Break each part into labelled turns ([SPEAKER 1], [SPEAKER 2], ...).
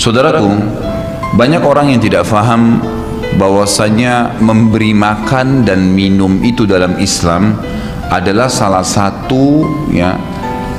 [SPEAKER 1] Saudaraku, banyak orang yang tidak faham bahwasanya memberi makan dan minum itu dalam Islam adalah salah satu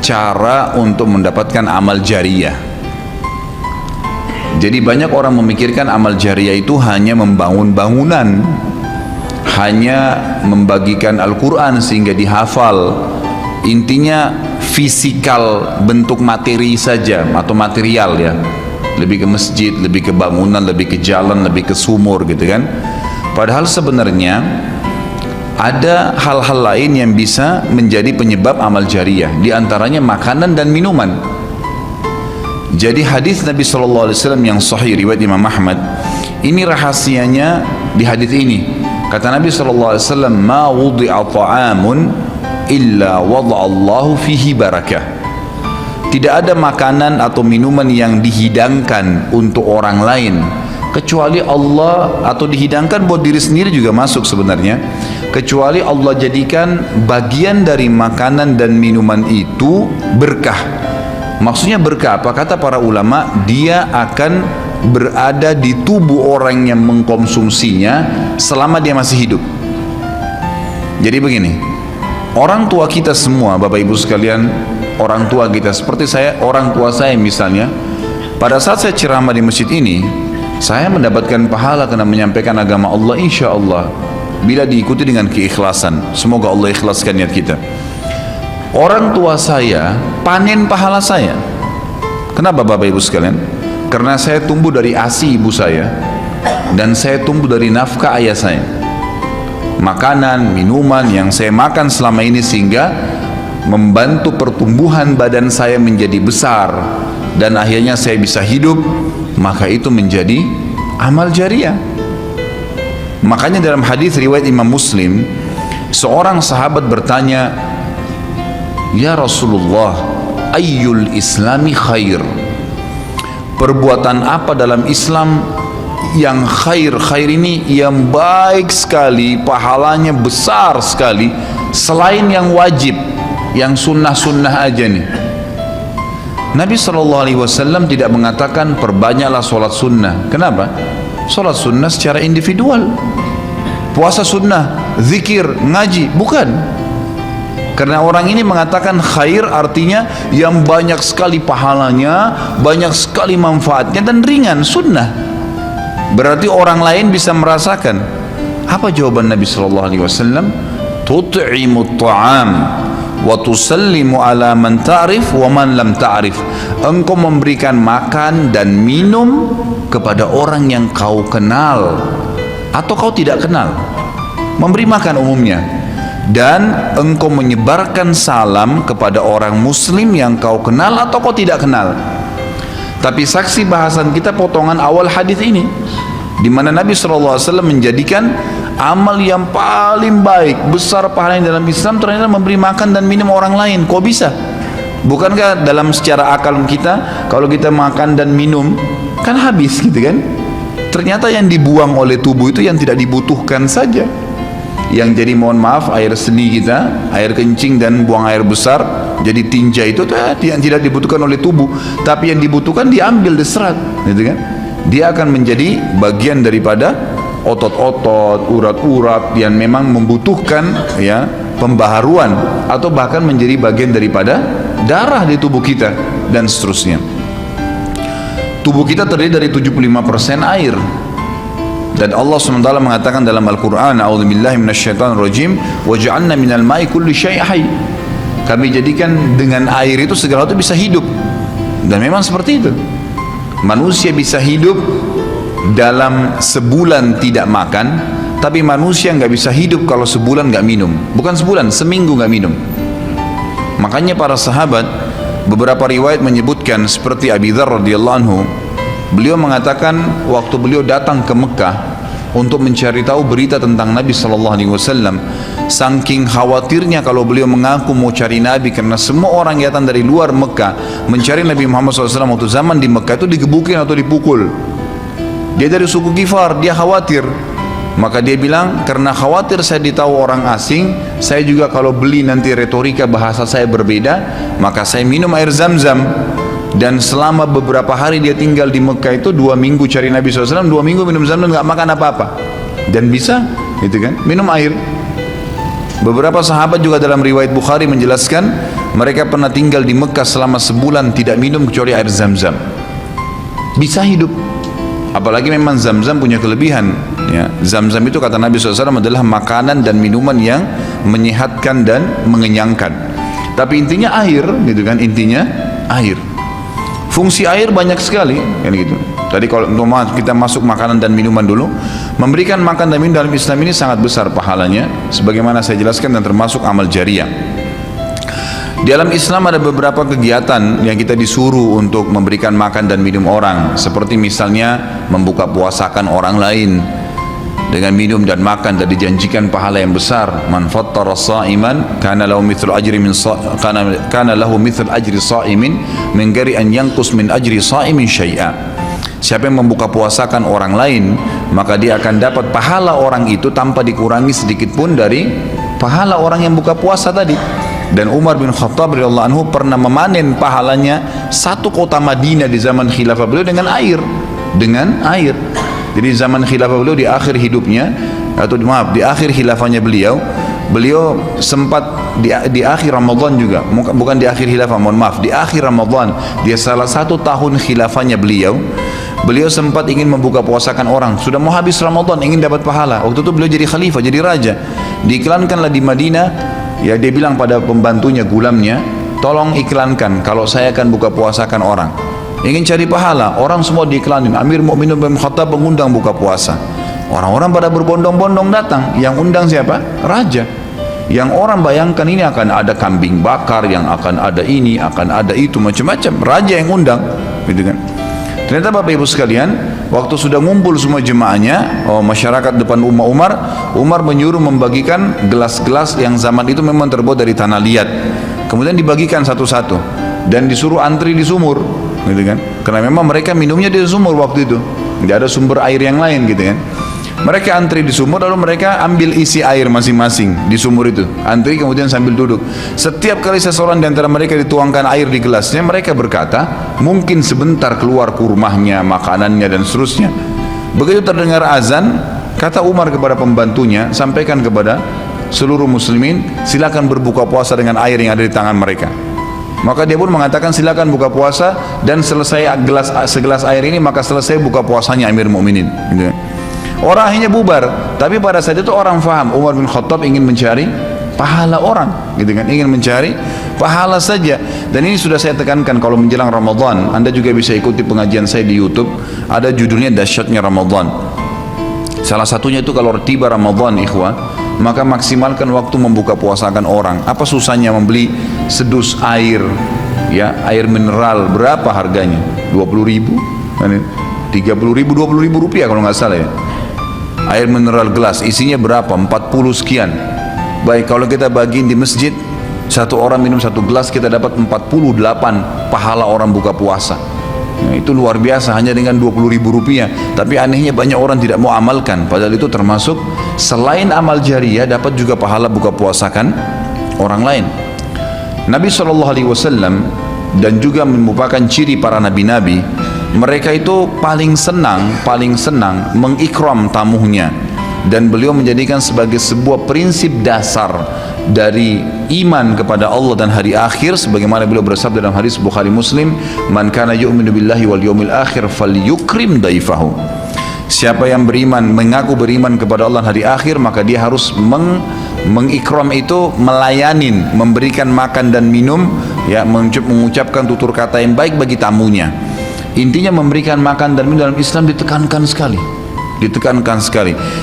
[SPEAKER 1] cara untuk mendapatkan amal jariyah. Jadi banyak orang memikirkan amal jariyah itu hanya membangun bangunan, hanya membagikan Al-Quran sehingga dihafal. Intinya fisikal, bentuk materi saja atau material ya. Lebih ke masjid, lebih ke bangunan, lebih ke jalan, lebih ke sumur gitu kan. Padahal sebenarnya ada hal-hal lain yang bisa menjadi penyebab amal jariyah, di antaranya makanan dan minuman. Jadi hadis Nabi SAW yang sahih riwayat Imam Ahmad, ini rahasianya di hadis ini. Kata Nabi SAW, ma wudi'a ta'amun illa wada'allahu fihi barakah. Tidak ada makanan atau minuman yang dihidangkan untuk orang lain kecuali Allah, atau dihidangkan buat diri sendiri juga masuk sebenarnya, kecuali Allah jadikan bagian dari makanan dan minuman itu berkah. Maksudnya berkah apa? Kata para ulama, dia akan berada di tubuh orang yang mengkonsumsinya selama dia masih hidup. Jadi begini, orang tua kita semua, Bapak Ibu sekalian, orang tua kita seperti saya, orang tua saya misalnya, pada saat saya ceramah di masjid ini, saya mendapatkan pahala karena menyampaikan agama Allah, insya Allah, bila diikuti dengan keikhlasan. Semoga Allah ikhlaskan niat kita. Orang tua saya panen pahala saya. Kenapa Bapak Ibu sekalian? Karena saya tumbuh dari ASI ibu saya, dan saya tumbuh dari nafkah ayah saya. Makanan, minuman yang saya makan selama ini sehingga membantu pertumbuhan badan saya menjadi besar, dan akhirnya saya bisa hidup, maka itu menjadi amal jariyah. Makanya dalam hadis riwayat Imam Muslim, seorang sahabat bertanya, ya Rasulullah, ayyul islami khair? Perbuatan apa dalam Islam yang khair? Khair ini yang baik sekali, pahalanya besar sekali, selain yang wajib, yang sunnah-sunnah aja nih. Nabi SAW tidak mengatakan perbanyaklah sholat sunnah. Kenapa? Sholat sunnah secara individual, puasa sunnah, zikir, ngaji, bukan. Karena orang ini mengatakan khair artinya yang banyak sekali pahalanya, banyak sekali manfaatnya, dan ringan, sunnah. Berarti orang lain bisa merasakan. Apa jawaban Nabi SAW? Tut'imut ta'am wa tusallimu ala man ta'rif wa man lam ta'rif. Engkau memberikan makan dan minum kepada orang yang kau kenal atau kau tidak kenal. Memberi makan umumnya. Dan engkau menyebarkan salam kepada orang muslim yang kau kenal atau kau tidak kenal. Tapi saksi bahasan kita potongan awal hadis ini, di mana Nabi SAW menjadikan amal yang paling baik, besar pahalanya dalam Islam, ternyata memberi makan dan minum orang lain. Kok bisa? Bukankah dalam secara akal kita, kalau kita makan dan minum kan habis gitu kan? Ternyata yang dibuang oleh tubuh itu yang tidak dibutuhkan saja. Yang jadi, mohon maaf, air seni kita, air kencing dan buang air besar jadi tinja, itu yang tidak dibutuhkan oleh tubuh, tapi yang dibutuhkan diambil, diserat gitu kan? Dia akan menjadi bagian daripada otot-otot, urat-urat yang memang membutuhkan pembaharuan, atau bahkan menjadi bagian daripada darah di tubuh kita, dan seterusnya. Tubuh kita terdiri dari 75% air. Dan Allah SWT mengatakan dalam Al-Quran, a'udzubillahi minasyaitonirrajim, wa ja'alna minal ma'i kulli syai' hayy. Kami jadikan dengan air itu segala itu bisa hidup. Dan memang seperti itu. Manusia bisa hidup dalam sebulan tidak makan, tapi manusia nggak bisa hidup kalau sebulan nggak minum. Bukan sebulan, seminggu nggak minum. Makanya para sahabat, beberapa riwayat menyebutkan seperti Abi Dzar radhiyallahu anhu, beliau mengatakan waktu beliau datang ke Mekah untuk mencari tahu berita tentang Nabi SAW, saking khawatirnya kalau beliau mengaku mau cari Nabi, karena semua orang yang datang dari luar Mekah mencari Nabi Muhammad SAW waktu zaman di Mekah itu digebukin atau dipukul. Dia dari suku Ghifar, dia khawatir. Maka dia bilang, karena khawatir saya ditahu orang asing, saya juga kalau beli nanti retorika bahasa saya berbeda, maka saya minum air Zam-Zam. dan selama beberapa hari dia tinggal di Mekah itu 2 minggu cari Nabi SAW, 2 minggu minum Zamzam, nggak makan apa-apa, dan bisa gitu kan minum air. Beberapa sahabat juga dalam riwayat Bukhari menjelaskan mereka pernah tinggal di Mekah selama sebulan tidak minum kecuali air Zamzam, bisa hidup. Apalagi memang Zamzam punya kelebihan ya. Zamzam itu kata Nabi SAW adalah makanan dan minuman yang menyehatkan dan mengenyangkan. Tapi intinya air gitu kan, intinya air. Fungsi air banyak sekali kan gitu. Tadi kalau kita masuk makanan dan minuman dulu, memberikan makan dan minum dalam Islam ini sangat besar pahalanya, sebagaimana saya jelaskan, dan termasuk amal jariah. Di dalam Islam ada beberapa kegiatan yang kita disuruh untuk memberikan makan dan minum orang, seperti misalnya membuka puasakan orang lain dengan minum dan makan, dan dijanjikan pahala yang besar. Man fattara sha'iman kana lahu mithlu ajri sha'imin min ghairi an yanqus min ajri sha'imin syai'a. Siapa yang membuka puasakan orang lain, maka dia akan dapat pahala orang itu tanpa dikurangi sedikit pun dari pahala orang yang buka puasa tadi. Dan Umar bin Khattab radhiyallahu anhu pernah memanen pahalanya 1 kota Madinah di zaman khilafah beliau dengan air. Jadi zaman khilafah beliau di akhir hidupnya, atau maaf, di akhir khilafahnya beliau sempat di akhir Ramadan juga, bukan di akhir khilafah, mohon maaf, di akhir Ramadan, dia salah 1 tahun khilafahnya beliau sempat ingin membuka puasakan orang, sudah mau habis Ramadan, ingin dapat pahala. Waktu itu beliau jadi khalifah, jadi raja, diiklankanlah di Madinah. Ya, dia bilang pada pembantunya, gulamnya, tolong iklankan kalau saya akan buka puasakan orang. Ingin cari pahala, orang semua diiklanin. Amir Mu'minin bin Khattab mengundang buka puasa. Orang-orang pada berbondong-bondong datang. Yang undang siapa? Raja. Yang orang bayangkan ini akan ada kambing bakar, yang akan ada ini, akan ada itu, macam-macam. Raja yang undang, gitu kan. Ternyata Bapak Ibu sekalian, waktu sudah ngumpul semua jemaahnya, masyarakat depan Umar menyuruh membagikan gelas-gelas yang zaman itu memang terbuat dari tanah liat. Kemudian dibagikan satu-satu dan disuruh antri di sumur, gitu kan? Karena memang mereka minumnya di sumur waktu itu, tidak ada sumber air yang lain, gitu kan? Mereka antri di sumur, lalu mereka ambil isi air masing-masing di sumur itu, antri kemudian sambil duduk. Setiap kali seseorang di antara mereka dituangkan air di gelasnya, mereka berkata, mungkin sebentar keluar kurmahnya, makanannya, dan seterusnya. Begitu terdengar azan, kata Umar kepada pembantunya, sampaikan kepada seluruh muslimin, silakan berbuka puasa dengan air yang ada di tangan mereka. Maka dia pun mengatakan, silakan buka puasa, dan selesai segelas air ini, maka selesai buka puasanya Amir Mu'minin, gitu. Orang akhirnya bubar, tapi pada saat itu orang faham Umar bin Khattab ingin mencari pahala orang, gitu kan, ingin mencari pahala saja. Dan ini sudah saya tekankan, kalau menjelang Ramadan, Anda juga bisa ikuti pengajian saya di YouTube, ada judulnya Dahsyatnya Ramadan. Salah satunya itu kalau tiba Ramadan, ikhwah, maka maksimalkan waktu membuka puasakan orang. Apa susahnya membeli sedus air, ya, air mineral, berapa harganya? 20.000, 30.000, 20.000 rupiah kalau nggak salah ya. Air mineral gelas isinya berapa? 40 sekian. Baik, kalau kita bagiin di masjid, satu orang minum 1 gelas, kita dapat 48 pahala orang buka puasa. Nah, itu luar biasa, hanya dengan 20.000 rupiah. Tapi anehnya banyak orang tidak mau amalkan, padahal itu termasuk selain amal jariah, dapat juga pahala buka puasakan orang lain. Nabi SAW dan juga merupakan ciri para nabi-nabi, mereka itu paling senang mengikram tamunya, dan beliau menjadikan sebagai sebuah prinsip dasar dari iman kepada Allah dan hari akhir, sebagaimana beliau bersabda dalam hadis Bukhari Muslim, man kana yu'minu billahi wal yawmil akhir falyukrim daifahu. Siapa yang beriman, mengaku beriman kepada Allah dan hari akhir, maka dia harus mengikram itu, melayanin, memberikan makan dan minum, ya, mengucapkan tutur kata yang baik bagi tamunya. Intinya memberikan makan dan minum dalam Islam ditekankan sekali.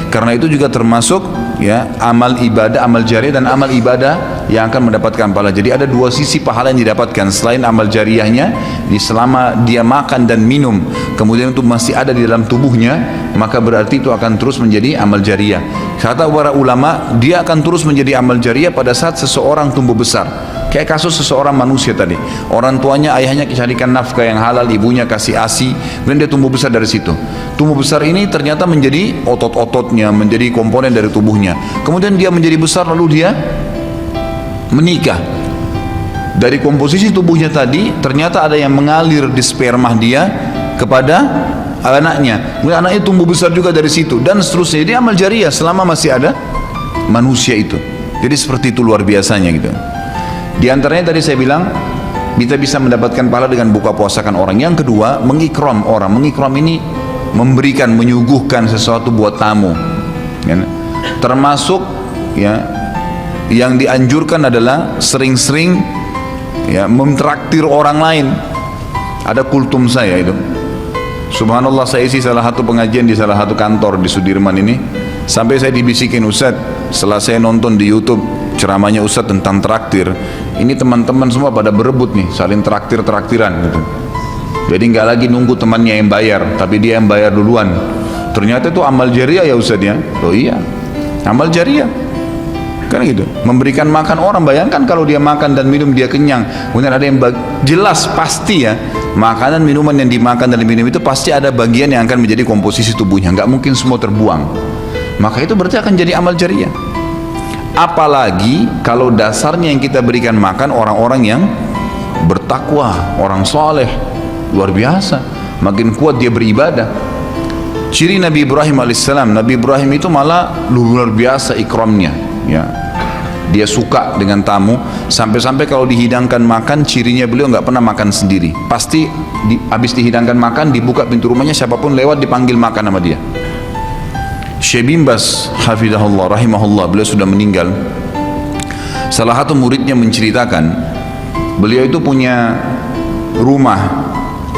[SPEAKER 1] Karena itu juga termasuk, ya, amal ibadah, amal jariah dan amal ibadah yang akan mendapatkan pahala. Jadi ada 2 sisi pahala yang didapatkan selain amal jariahnya. Selama dia makan dan minum, kemudian itu masih ada di dalam tubuhnya, maka berarti itu akan terus menjadi amal jariah. Kata para ulama, dia akan terus menjadi amal jariah pada saat seseorang tumbuh besar. Kayak kasus seseorang manusia tadi, orang tuanya, ayahnya carikan nafkah yang halal, ibunya kasih ASI, dan dia tumbuh besar dari situ. Tumbuh besar ini ternyata menjadi otot-ototnya, menjadi komponen dari tubuhnya. Kemudian dia menjadi besar, lalu dia menikah. Dari komposisi tubuhnya tadi, ternyata ada yang mengalir di sperma dia kepada anaknya. Kemudian anaknya tumbuh besar juga dari situ, dan seterusnya. Jadi amal jariah selama masih ada manusia itu. Jadi seperti itu luar biasanya gitu. Di antaranya tadi saya bilang, kita bisa mendapatkan pahala dengan buka puasakan orang. Yang kedua, mengikram orang. Mengikram ini memberikan, menyuguhkan sesuatu buat tamu. Ya. Termasuk ya, yang dianjurkan adalah sering-sering ya, mentraktir orang lain. Ada kultum saya itu. Subhanallah, saya isi salah satu pengajian di salah satu kantor di Sudirman ini. Sampai saya dibisikin, Ustaz, setelah saya nonton di YouTube ceramahnya Ustaz tentang traktir, ini teman-teman semua pada berebut nih, saling traktir-traktiran gitu. Jadi nggak lagi nunggu temannya yang bayar, tapi dia yang bayar duluan. Ternyata itu amal jariah ya Ustaz ya. Oh iya, amal jariah. Kan gitu, memberikan makan orang. Bayangkan kalau dia makan dan minum dia kenyang, kemudian ada yang jelas pasti ya, makanan minuman yang dimakan dan diminum itu pasti ada bagian yang akan menjadi komposisi tubuhnya, nggak mungkin semua terbuang. Maka itu berarti akan jadi amal jariah. Apalagi kalau dasarnya yang kita berikan makan orang-orang yang bertakwa, orang soleh, luar biasa, makin kuat dia beribadah. Ciri Nabi Ibrahim alaihissalam, Nabi Ibrahim itu malah luar biasa ikramnya ya. Dia suka dengan tamu, sampai-sampai kalau dihidangkan makan, cirinya beliau nggak pernah makan sendiri. Pasti habis dihidangkan makan, dibuka pintu rumahnya, siapapun lewat dipanggil makan sama dia. Syekh bin Baz hafizahullah rahimahullah, beliau sudah meninggal. Salah satu muridnya menceritakan, beliau itu punya rumah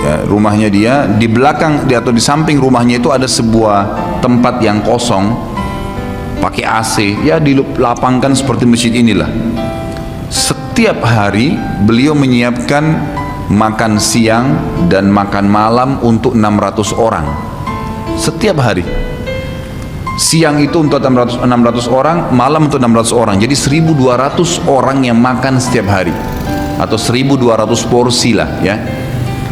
[SPEAKER 1] ya, rumahnya dia di belakang atau di samping rumahnya itu ada sebuah tempat yang kosong pakai AC, ya dilapangkan seperti masjid inilah. Setiap hari beliau menyiapkan makan siang dan makan malam untuk 600 orang setiap hari. Siang itu untuk 600 orang, malam untuk 600 orang. Jadi 1200 orang yang makan setiap hari, atau 1200 porsi lah ya.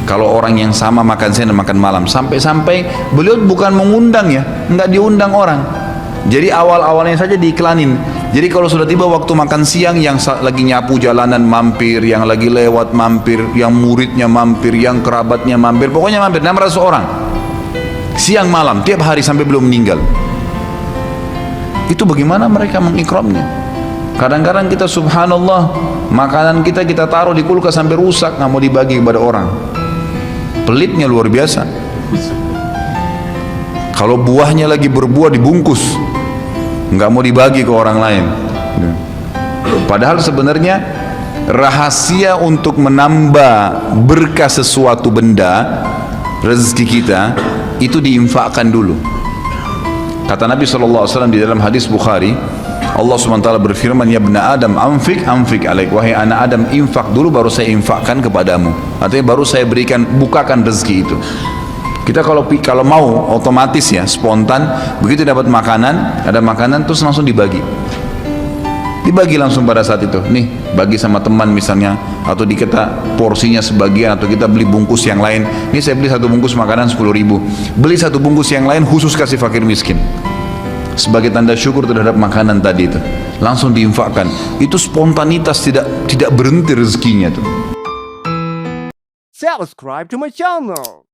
[SPEAKER 1] Kalau orang yang sama makan siang dan makan malam, sampai-sampai beliau bukan mengundang ya, nggak diundang orang. Jadi awal-awalnya saja diiklanin. Jadi kalau sudah tiba waktu makan siang, yang lagi nyapu jalanan mampir, yang lagi lewat mampir, yang muridnya mampir, yang kerabatnya mampir, pokoknya mampir 600 orang. Siang malam tiap hari sampai belum meninggal. Itu bagaimana mereka mengikramnya. Kadang-kadang kita subhanallah, makanan kita taruh di kulkas sampai rusak, nggak mau dibagi kepada orang. Pelitnya luar biasa. Kalau buahnya lagi berbuah dibungkus, nggak mau dibagi ke orang lain. Padahal sebenarnya rahasia untuk menambah berkah sesuatu benda, rezeki kita, itu diinfakkan dulu. Kata Nabi SAW di dalam hadis Bukhari, Allah SWT berfirman, ya ibna Adam anfik alaik, wahai anak Adam, infak dulu baru saya infakkan kepadamu. Artinya baru saya berikan, bukakan rezeki itu. Kita kalau mau otomatis ya, spontan, begitu dapat makanan, ada makanan terus langsung dibagi langsung pada saat itu. Nih, bagi sama teman misalnya, atau kita porsinya sebagian, atau kita beli bungkus yang lain. Ini saya beli satu bungkus makanan 10.000, beli satu bungkus yang lain khusus kasih fakir miskin, sebagai tanda syukur terhadap makanan tadi itu. Langsung diinfakkan. Itu spontanitas, tidak berhenti rezekinya tuh.
[SPEAKER 2] Subscribe to my channel.